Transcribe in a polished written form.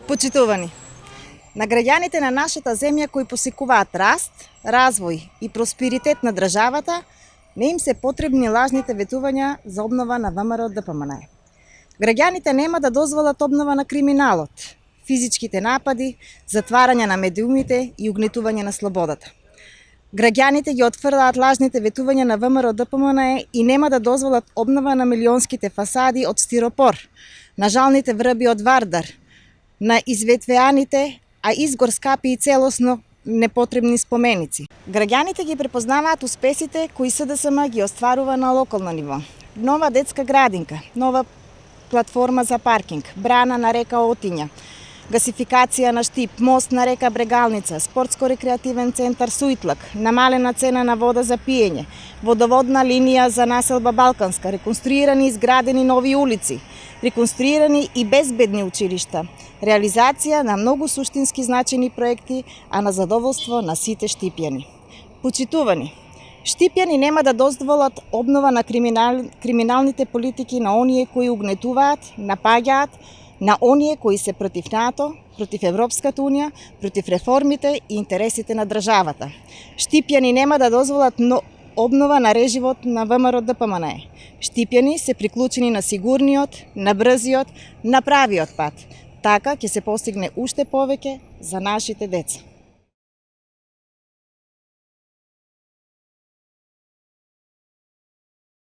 Почитувани, на граѓаните на нашата земја кои посекуваат раст, развој и просперитет на државата, не им се потребни лажните ветувања за обнова на ВМРО ДПМНЕ. Граѓаните нема да дозволат обнова на криминалот, физичките напади, затварање на медиумите и угнетување на слободата. Граѓаните ги отфрлаат лажните ветувања на ВМРО ДПМНЕ и нема да дозволат обнова на милионските фасади од стиропор, на жалните врби од Вардар, на изветвеаните, а изгор скапи и целосно непотребни споменици. Граѓаните ги препознаваат успесите кои СДСМ ги остварува на локално ниво. Нова детска градинка, нова платформа за паркинг, брана на река Отиња, гасификација на Штип, мост на река Брегалница, спортско-рекреативен центар Суитлак, намалена цена на вода за пиење, водоводна линија за населба Балканска, реконструирани и изградени нови улици, реконструирани и безбедни училишта, реализација на многу суштински значени проекти, а на задоволство на сите штипјани. Почитувани, штипјани нема да дозволат обнова на криминалните политики на оние кои угнетуваат, напаѓаат, на оние кои се против НАТО, против Европската Унија, против реформите и интересите на државата. Штипјани нема да дозволат обнова на режимот на ВМРО ДПМНЕ. Штипјани се приклучени на сигурниот, на брзиот, на правиот пат. Така ќе се постигне уште повеќе за нашите деца.